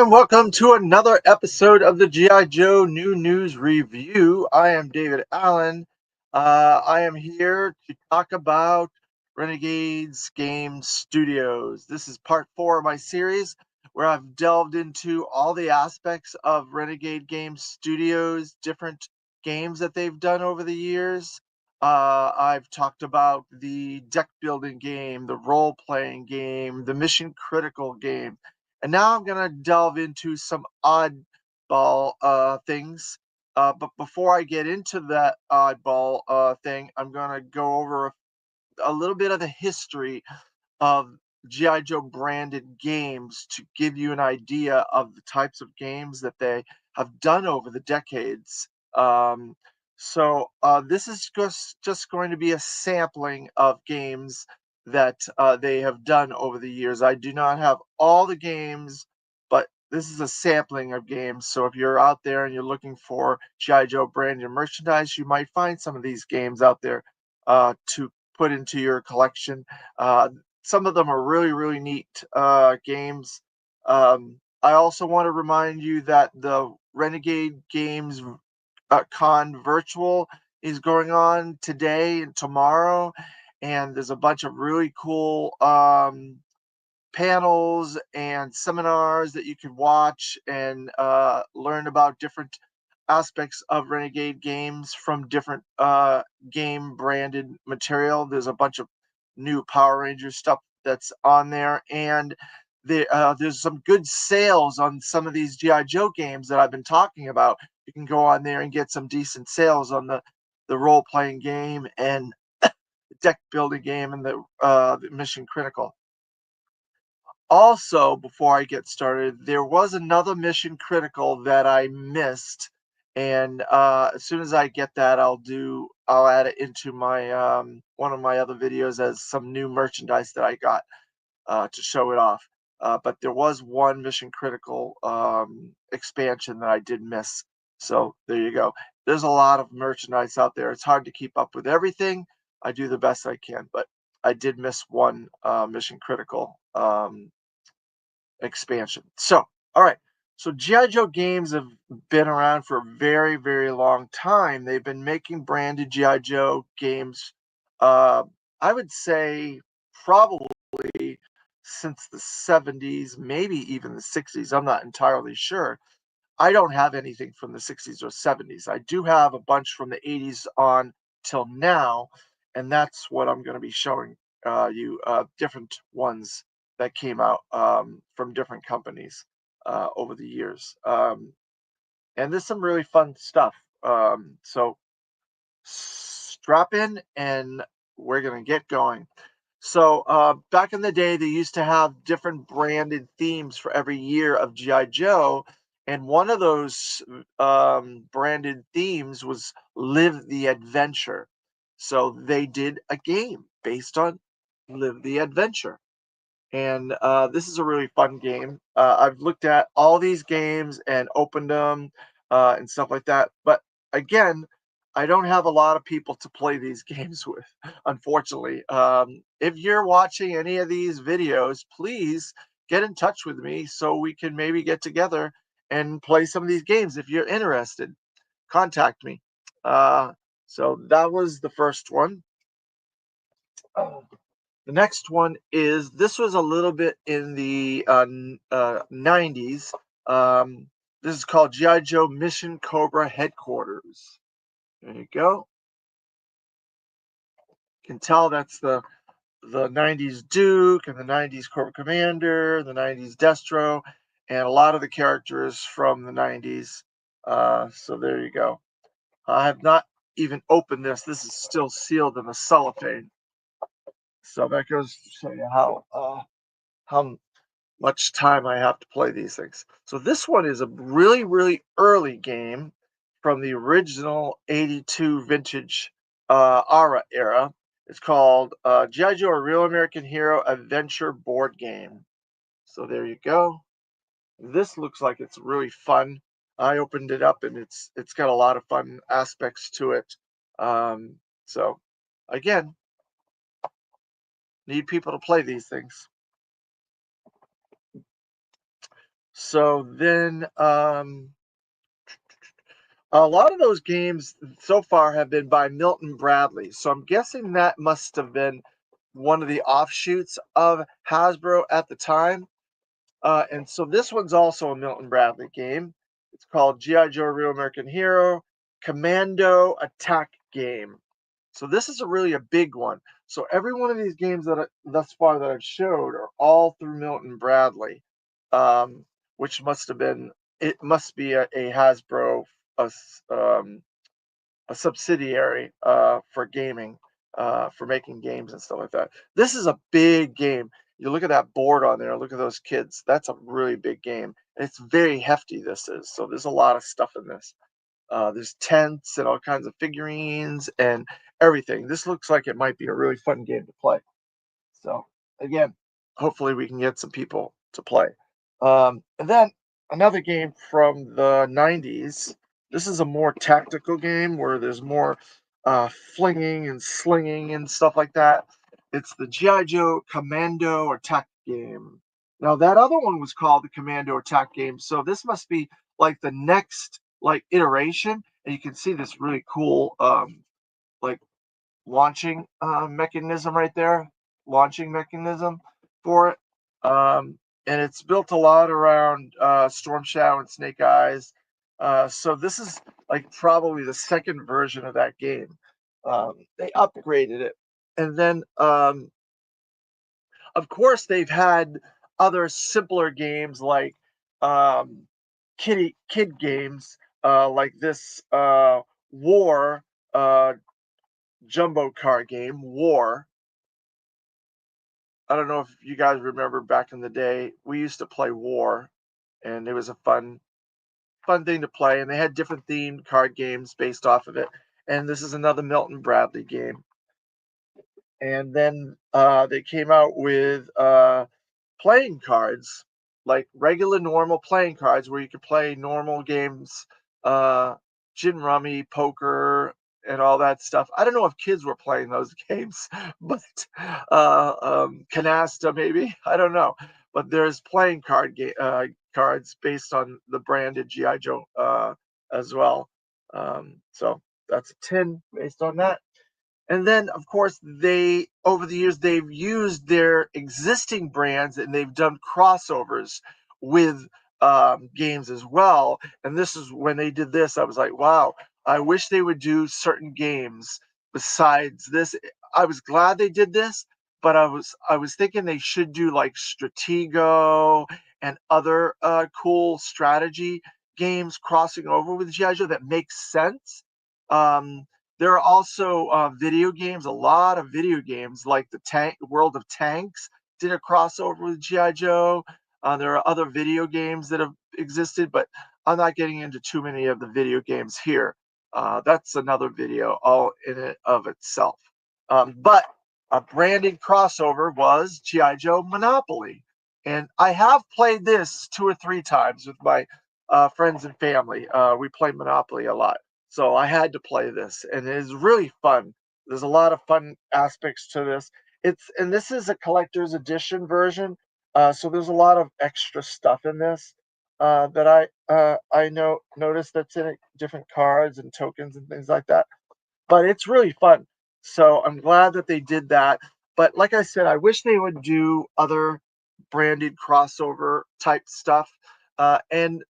and welcome to another episode of the G.I. Joe New News Review. I am David Allen. I am here to talk about Renegade's Game Studios. This is part 4 of my series where I've delved into all the aspects of Renegade Game Studios, different games that they've done over the years. I've talked about the deck building game, the role playing game, the mission critical game. And now I'm going to delve into some oddball things. But before I get into that oddball thing, I'm going to go over a little bit of the history of G.I. Joe branded games to give you an idea of the types of games that they have done over the decades. So this is just going to be a sampling of games that they have done over the years. I do not have all the games, but this is a sampling of games. So if you're out there and you're looking for G.I. Joe branded merchandise, you might find some of these games out there to put into your collection. Some of them are really, really neat games. I also want to remind you that the Renegade Games Con Virtual is going on today and tomorrow, and there's a bunch of really cool panels and seminars that you can watch and learn about different aspects of Renegade games from different game branded material. There's a bunch of new Power Rangers stuff that's on there, and there's some good sales on some of these GI Joe games that I've been talking about. You can go on there and get some decent sales on the role playing game and the deck building game and the mission critical. Also, before I get started, there was another mission critical that I missed, and as soon as I get that, I'll add it into my one of my other videos as some new merchandise that I got to show it off. But there was one mission critical expansion that I did miss. So there you go. There's a lot of merchandise out there. It's hard to keep up with everything. I do the best I can, but I did miss one mission critical expansion. So, all right. So G.I. Joe games have been around for a very, very long time. They've been making branded G.I. Joe games, uh, I would say probably since the 70s, maybe even the 60s. I'm not entirely sure. I don't have anything from the 60s or 70s. I do have a bunch from the 80s on till now, and that's what I'm going to be showing you different ones that came out from different companies over the years. And there's some really fun stuff. So strap in and we're going to get going. So back in the day, they used to have different branded themes for every year of GI Joe, and one of those branded themes was "Live the Adventure." So they did a game based on "Live the Adventure," and this is a really fun game. I've looked at all these games and opened them and stuff like that, but again, I don't have a lot of people to play these games with, unfortunately. If you're watching any of these videos, please get in touch with me so we can maybe get together and play some of these games. If you're interested, contact me. Uh, so that was the first one. The next one is this was a little bit in the 90s. This is called G.I. Joe Mission Cobra Headquarters. There you go. You can tell that's the 90s Duke and the 90s Cobra Commander, the 90s Destro, and a lot of the characters from the 90s. So there you go. I have not even opened this. This is still sealed in the cellophane. So that goes to show you how much time I have to play these things. So this one is a really, really early game from the original 82 vintage ARA era. It's called G.I. Joe, A Real American Hero Adventure Board Game. So there you go. This looks like it's really fun. I opened it up and it's got a lot of fun aspects to it. So again, need people to play these things. So then a lot of those games so far have been by Milton Bradley. So I'm guessing that must have been one of the offshoots of Hasbro at the time. And so this one's also a Milton Bradley game. It's called G.I. Joe Real American Hero Commando Attack Game. So this is really a big one. So every one of these games that thus far that I've showed are all through Milton Bradley, which must have been it must be a Hasbro a, a subsidiary for gaming, for making games and stuff like that. This is a big game. You look at that board on there, look at those kids. That's a really big game. And it's very hefty, this is. So there's a lot of stuff in this. There's tents and all kinds of figurines and everything. This looks like it might be a really fun game to play. So again, hopefully we can get some people to play. And then another game from the 90s. This is a more tactical game where there's more flinging and slinging and stuff like that. It's the G.I. Joe Commando Attack Game. Now that other one was called the Commando Attack Game, so this must be like the next like iteration. And you can see this really cool like launching mechanism right there, launching mechanism for it. And it's built a lot around Storm Shadow and Snake Eyes. So this is like probably the second version of that game. They upgraded it. And then, of course, they've had other simpler games like um, kid games like this War uh, jumbo card game, War. I don't know if you guys remember back in the day, we used to play War, and it was a fun thing to play. And they had different themed card games based off of it. And this is another Milton Bradley game. And then they came out with playing cards, like regular normal playing cards where you could play normal games, uh, gin rummy, poker, and all that stuff. I don't know if kids were playing those games, but canasta maybe. I don't know. But there's playing cards based on the branded GI Joe as well. So that's a tin based on that. And then, of course, they over the years they've used their existing brands and they've done crossovers with games as well. And this is when they did this. I was like, wow, I wish they would do certain games besides this. I was glad they did this, but I was thinking they should do like Stratego and other cool strategy games crossing over with GI Joe that makes sense. Um, there are also video games, a lot of video games like the Tank World of Tanks did a crossover with GI Joe. There are other video games that have existed, but I'm not getting into too many of the video games here. That's another video all in it of itself. But a branded crossover was GI Joe Monopoly, and I have played this 2 or 3 times with my friends and family. We play Monopoly a lot. So I had to play this, and it is really fun. There's a lot of fun aspects to this. And this is a collector's edition version, so there's a lot of extra stuff in this that I noticed that's in it, different cards and tokens and things like that. But it's really fun. So I'm glad that they did that. But like I said, I wish they would do other branded crossover type stuff. And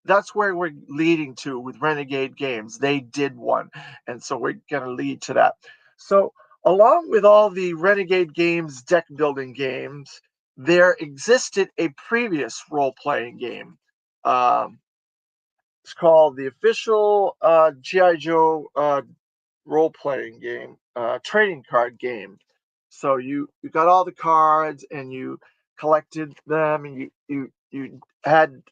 that's where we're leading to with Renegade Games. They did one, and so we're going to lead to that. So, along with all the Renegade Games deck building games, there existed a previous role playing game. Um, it's called the official GI Joe role playing game, trading card game. So you got all the cards and you collected them, and you had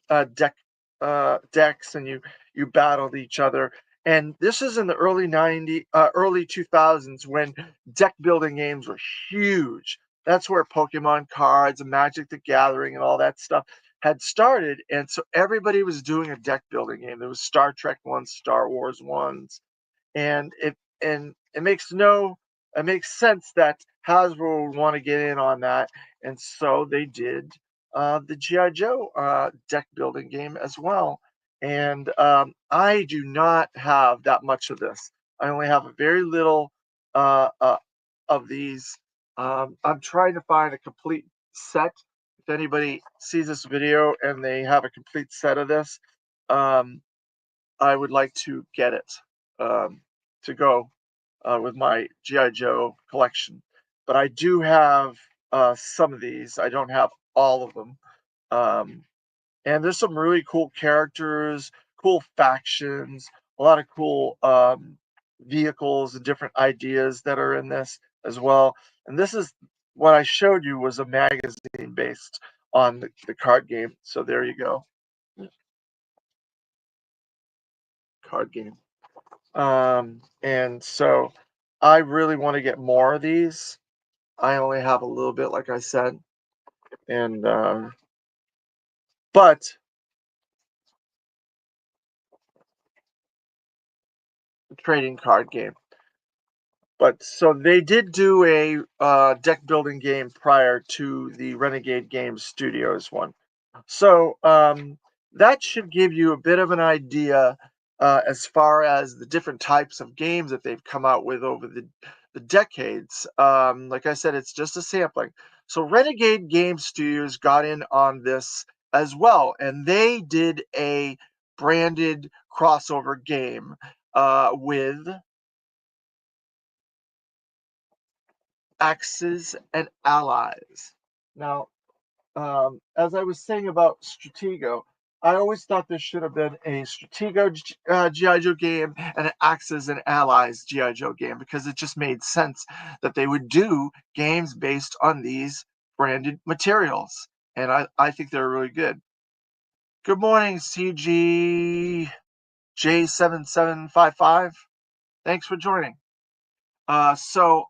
decks, and you battled each other. And this is in the early 2000s when deck building games were huge. That's where Pokemon cards and Magic the Gathering and all that stuff had started. And so everybody was doing a deck building game. There was Star Trek ones, Star Wars ones, and it makes sense that Hasbro would want to get in on that, and so they did the GI Joe deck building game as well. And I do not have that much of this. I only have a very little uh, uh, of these. I'm trying to find a complete set. If anybody sees this video and they have a complete set of this, um, I would like to get it to go with my GI Joe collection. But I do have some of these. I don't have all of them. Um, and there's some really cool characters, cool factions, a lot of cool vehicles and different ideas that are in this as well. And this is what I showed you was a magazine based on the card game. So there you go, card game. And so I really want to get more of these. I only have a little bit, like I said, and but trading card game. But so they did do a deck building game prior to the Renegade Games Studios one. So that should give you a bit of an idea as far as the different types of games that they've come out with over the decades. Like I said, it's just a sampling. So Renegade Game Studios got in on this as well, and they did a branded crossover game with Axes and Allies. Now, as I was saying about Stratego, I always thought there should have been a Stratego GI Joe game and an Axis and Allies GI Joe game because it just made sense that they would do games based on these branded materials. And I think they're really good. Good morning, CGJ7755. Thanks for joining. So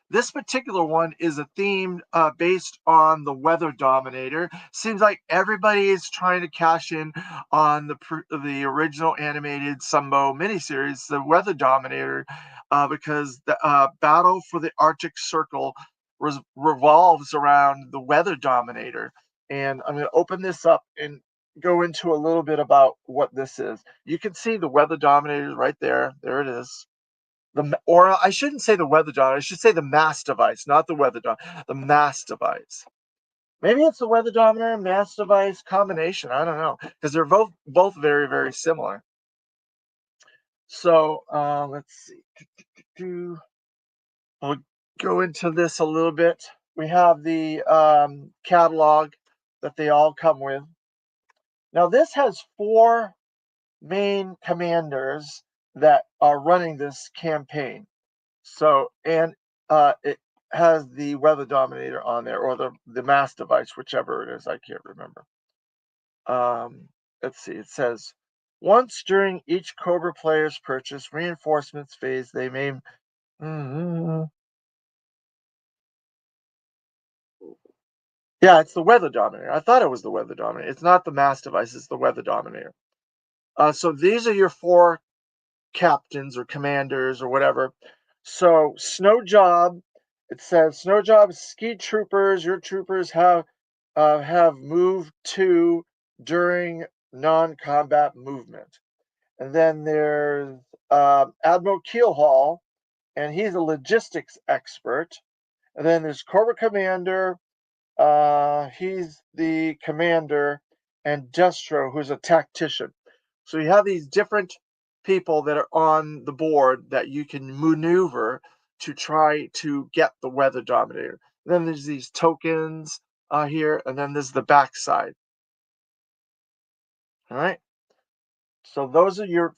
this particular one is a theme based on the Weather Dominator. Seems like everybody is trying to cash in on the original animated Sunbow miniseries, the Weather Dominator, because the Battle for the Arctic Circle revolves around the Weather Dominator. And I'm going to open this up and go into a little bit about what this is. You can see the Weather Dominator right there. There it is. Or I shouldn't say the weather dot. I should say the mass device, not the weather dot. The mass device. Maybe it's the weather dominator and mass device combination. I don't know because they're both very very similar. So let's see. We'll go into this a little bit. We have the catalog that they all come with. Now this has four main commanders that are running this campaign. So, and it has the weather dominator on there, or the mass device, whichever it is. I can't remember. Let's see. It says once during each Cobra player's purchase reinforcements phase, they may. Mm, yeah, it's the weather dominator. I thought it was the weather dominator. It's not the mass device. It's the weather dominator. So these are your four captains or commanders or whatever. So snow job, it says snow job ski troopers. Your troopers have moved to during non-combat movement. And then there's Admiral Keelhaul, and he's a logistics expert. And then there's Cobra Commander. He's the commander, and Destro, who's a tactician. So you have these different people that are on the board that you can maneuver to try to get the weather dominator. And then there's these tokens here, and then there's the backside. All right. So those are your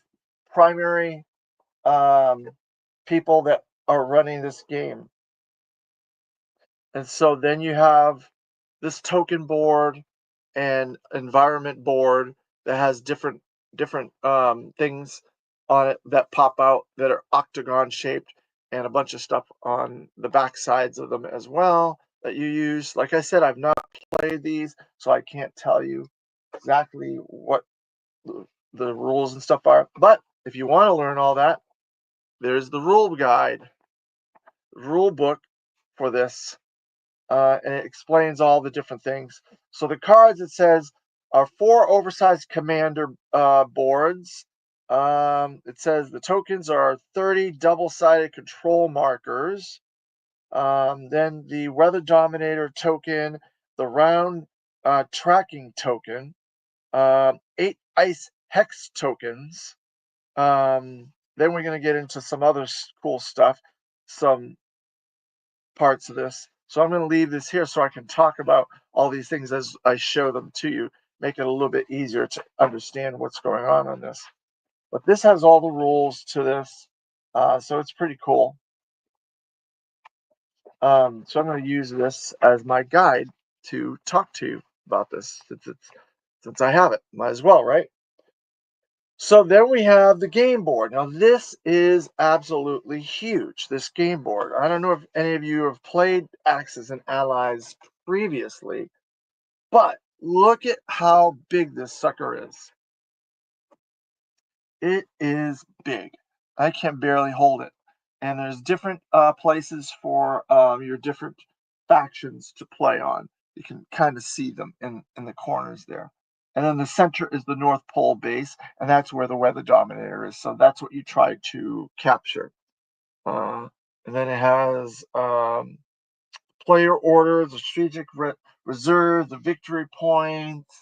primary um, people that are running this game. And so then you have this token board and environment board that has different things on it that pop out that are octagon shaped, and a bunch of stuff on the back sides of them as well that you use. Like I said, I've not played these, so I can't tell you exactly what the rules and stuff are. But if you want to learn all that, there's the rule guide, rule book for this. and it explains all the different things. So the cards, it says, are 4 oversized commander boards. It says the tokens are 30 double-sided control markers. Then the Weather Dominator token, the round tracking token, 8 ice hex tokens. Then we're going to get into some other cool stuff, some parts of this. So I'm going to leave this here so I can talk about all these things as I show them to you, make it a little bit easier to understand what's going on this. But this has all the rules to this, so it's pretty cool. So I'm going to use this as my guide to talk to you about this since I have it. Might as well, right? So then we have the game board. Now this is absolutely huge, this game board. I don't know if any of you have played Axis and Allies previously, but look at how big this sucker is. It is big. I can barely hold it. And there's different places for your different factions to play on. You can kind of see them in the corners there. And then the center is the North Pole base, and that's where the Weather Dominator is. So that's what you try to capture. And then it has player order, the strategic reserve, the victory points,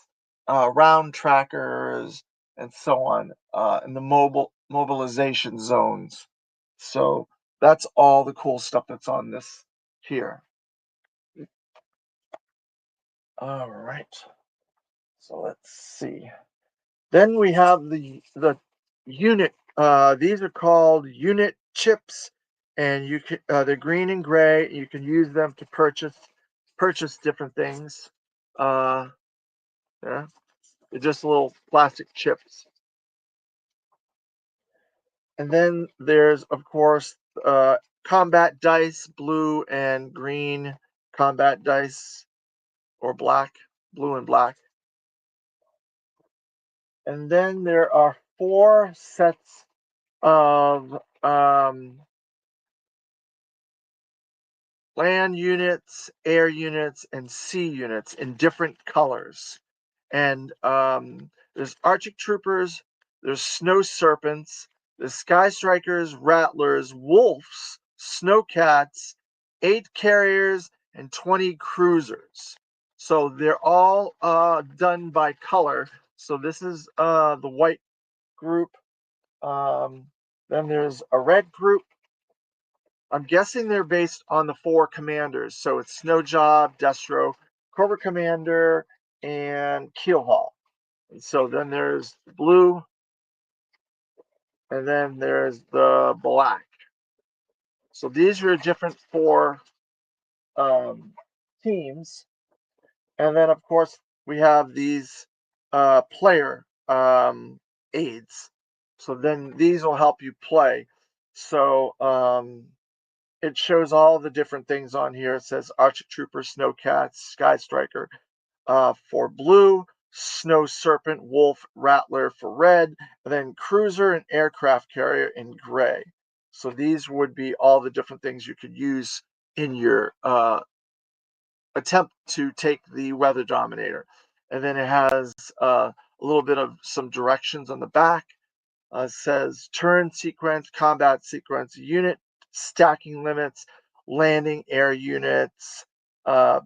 round trackers, and so on, and the mobilization zones. So that's all the cool stuff that's on this here. All right. So let's see. Then we have the unit. These are called unit chips, and you can they're green and gray. You can use them to purchase different things. Yeah, they're just little plastic chips. And then there's, of course, combat dice, blue and green combat dice, or black, blue and black. And then there are 4 sets of land units, air units, and sea units in different colors. And there's Arctic Troopers, there's Snow Serpents, there's Sky Strikers, Rattlers, Wolves, Snowcats, 8 carriers, and 20 cruisers. So they're all done by color. So this is the white group. Then there's a red group. I'm guessing they're based on the 4 commanders. So it's Snow Job, Destro, Cobra Commander, and Keelhaul. And so then there's blue, and then there's the black. So these are different 4 teams. And then, of course, we have these player aids. So then these will help you play. So it shows all the different things on here. It says Arctic Trooper, Snowcats, Sky Striker for blue, Snow Serpent, Wolf, Rattler for red, and then Cruiser and Aircraft Carrier in gray. So these would be all the different things you could use in your attempt to take the Weather Dominator. And then it has a little bit of some directions on the back. Says turn sequence, combat sequence, unit stacking limits, landing air units,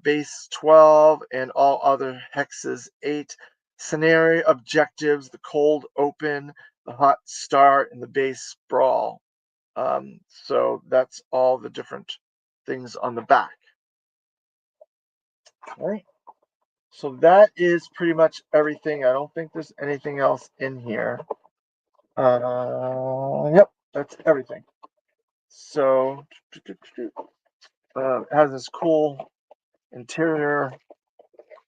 base 12, and all other hexes 8, scenario objectives, the cold open, the hot start, and the base sprawl. So that's all the different things on the back. All right. So that is pretty much everything. I don't think there's anything else in here. Yep, that's everything. So it has this cool interior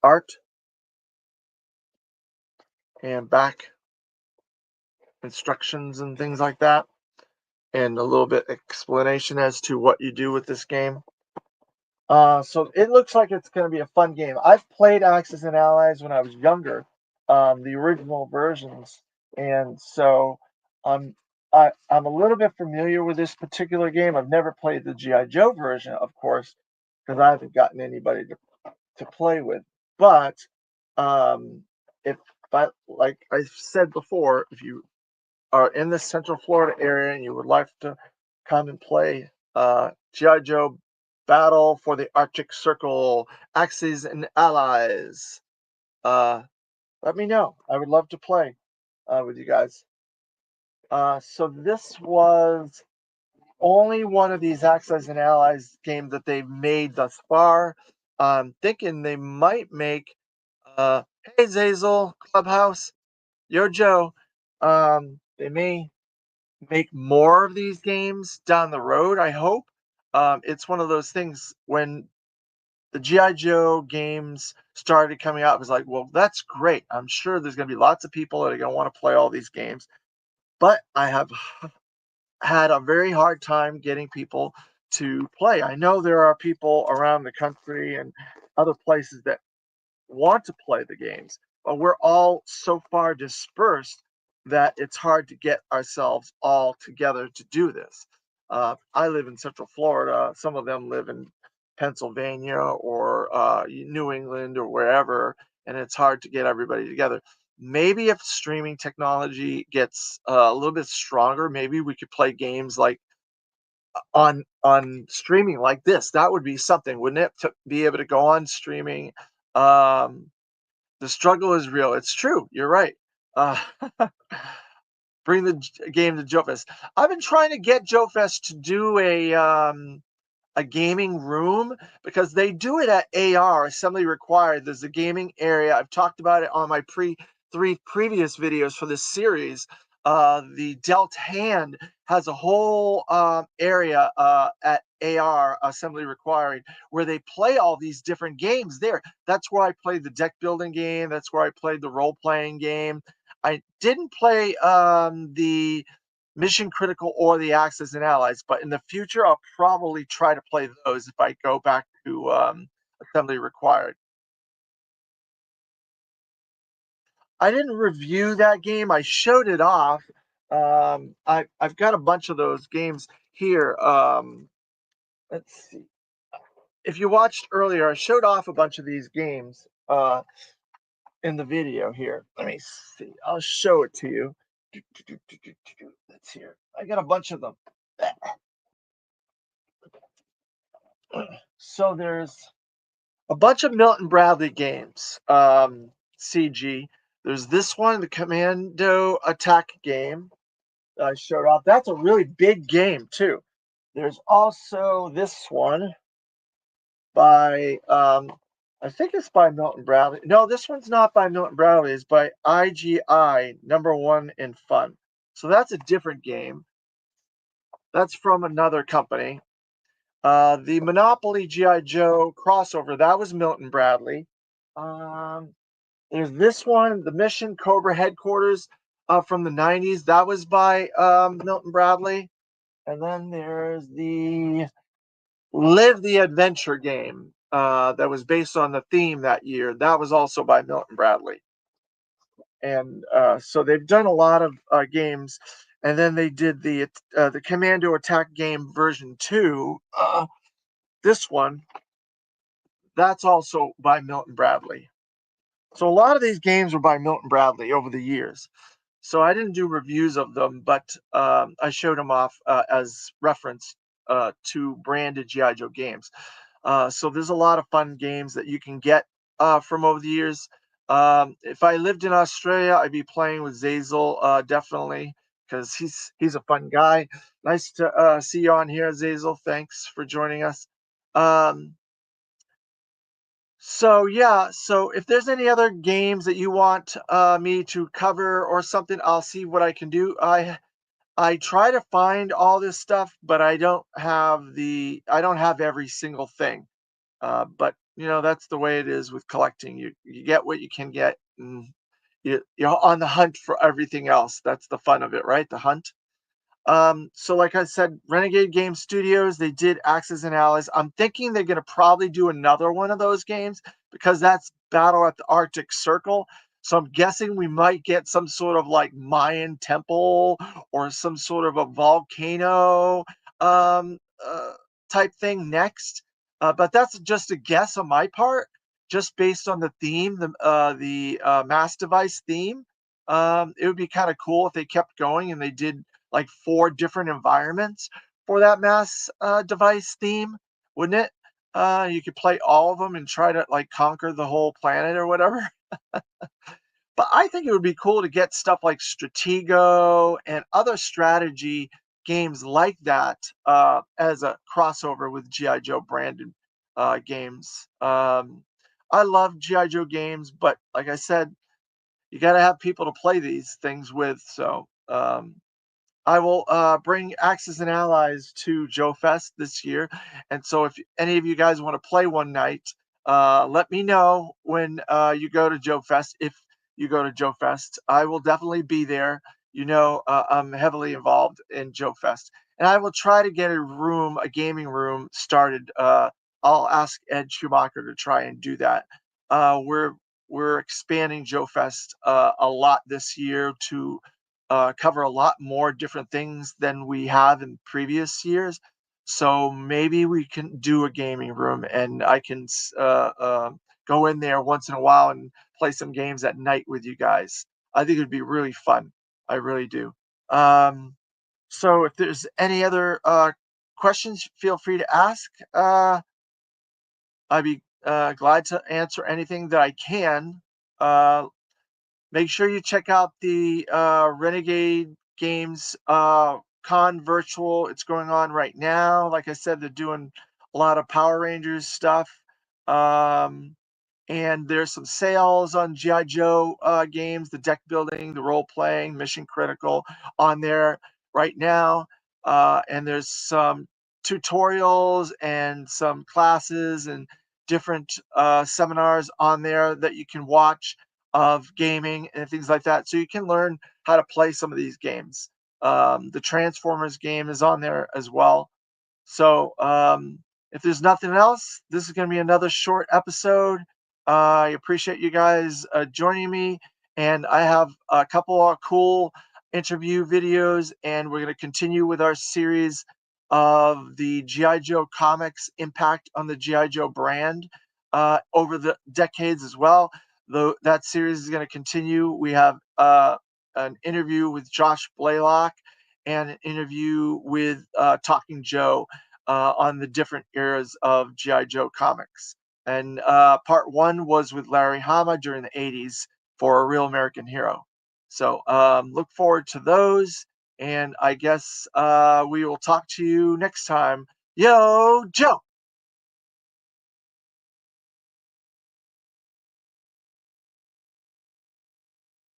art and back instructions and things like that, and a little bit explanation as to what you do with this game. So it looks like it's going to be a fun game. I've played Axis and Allies when I was younger, the original versions, and so I'm a little bit familiar with this particular game. I've never played the G.I. Joe version, of course, because I haven't gotten anybody to play with. But um, if like I said before, if you are in the Central Florida area and you would like to come and play G.I. Joe Battle for the Arctic Circle, Axis and Allies, uh, let me know. I would love to play with you guys. So this was only one of these Axis and Allies games that they've made thus far. I'm thinking they might make, hey Zazel, Clubhouse, yo Joe. They may make more of these games down the road, I hope. It's one of those things when the G.I. Joe games started coming out, it was like, well, that's great. I'm sure there's going to be lots of people that are going to want to play all these games. But I have had a very hard time getting people to play. I know there are people around the country and other places that want to play the games, but we're all so far dispersed that it's hard to get ourselves all together to do this. I live in Central Florida. Some of them live in Pennsylvania or New England or wherever, and it's hard to get everybody together. Maybe if streaming technology gets a little bit stronger, maybe we could play games like on streaming like this. That would be something, wouldn't it? To be able to go on streaming. Um, the struggle is real. It's true. You're right. Uh, bring the game to Joe Fest. I've been trying to get Joe Fest to do a gaming room because they do it at AR, Assembly Required. There's a gaming area. I've talked about it on my three previous videos for this series. The Dealt Hand has a whole area at AR, Assembly Required, where they play all these different games there. That's where I played the deck building game. That's where I played the role playing game. I didn't play the Mission Critical or the Axis and Allies, but in the future, I'll probably try to play those if I go back to Assembly Required. I didn't review that game. I showed it off. I've got a bunch of those games here. Let's see. If you watched earlier, I showed off a bunch of these games in the video here. Let me see. I'll show it to you. That's here. I got a bunch of them. So there's a bunch of Milton Bradley games, CG. There's this one, the Commando Attack game I showed off. That's a really big game, too. There's also this one by, I think it's by Milton Bradley. No, this one's not by Milton Bradley. It's by IGI, number one in fun. So that's a different game. That's from another company. The Monopoly G.I. Joe crossover, that was Milton Bradley. Um, there's this one, the Mission Cobra Headquarters from the 90s. That was by Milton Bradley. And then there's the Live the Adventure game that was based on the theme that year. That was also by Milton Bradley. And so they've done a lot of games. And then they did the Commando Attack game version 2. This one, that's also by Milton Bradley. So a lot of these games were by Milton Bradley over the years. So I didn't do reviews of them, but I showed them off as reference to branded G.I. Joe games. So there's a lot of fun games that you can get from over the years. If I lived in Australia, I'd be playing with Zazel definitely because he's a fun guy. Nice to see you on here, Zazel. Thanks for joining us. So yeah, so if there's any other games that you want me to cover or something, I'll see what I can do. I try to find all this stuff, but I don't have every single thing. But that's the way it is with collecting. You get what you can get, and you're on the hunt for everything else. That's the fun of it, right? The hunt. So like I said, Renegade Game Studios, they did Axis and Allies. I'm thinking they're going to probably do another one of those games because that's Battle at the Arctic Circle. So I'm guessing we might get some sort of like Mayan temple or some sort of a volcano um, uh, type thing next. But that's just a guess on my part, just based on the theme, the mass device theme. It would be kind of cool if they kept going and they did like 4 different environments for that mass device theme, wouldn't it? You could play all of them and try to like conquer the whole planet or whatever. But I think it would be cool to get stuff like Stratego and other strategy games like that as a crossover with GI Joe branded games. I love GI Joe games, but like I said, you got to have people to play these things with. So I will bring Axis and Allies to Joe Fest this year. And so if any of you guys want to play one night, let me know when you go to Joe Fest. If you go to Joe Fest, I will definitely be there. You know, I'm heavily involved in Joe Fest. And I will try to get a gaming room started. I'll ask Ed Schumacher to try and do that. We're expanding Joe Fest a lot this year to cover a lot more different things than we have in previous years. So maybe we can do a gaming room, and I can go in there once in a while and play some games at night with you guys. I think it'd be really fun. I really do. Um, so if there's any other questions, feel free to ask. I'd be glad to answer anything that I can. Uh, Make sure you check out the Renegade Games Con virtual. It's going on right now. Like I said, they're doing a lot of Power Rangers stuff. Um, and there's some sales on GI Joe games, the deck building, the role playing, Mission Critical on there right now. And there's some tutorials and some classes and different seminars on there that you can watch of gaming and things like that. So you can learn how to play some of these games. The Transformers game is on there as well. So, if there's nothing else, this is going to be another short episode. I appreciate you guys joining me, and I have a couple of cool interview videos, and we're going to continue with our series of the GI Joe comics impact on the GI Joe brand over the decades as well. Though that series is going to continue. We have an interview with Josh Blaylock and an interview with Talking Joe on the different eras of GI Joe comics. And part 1 was with Larry Hama during the 80s for A Real American Hero. So look forward to those. And I guess we will talk to you next time. Yo, Joe!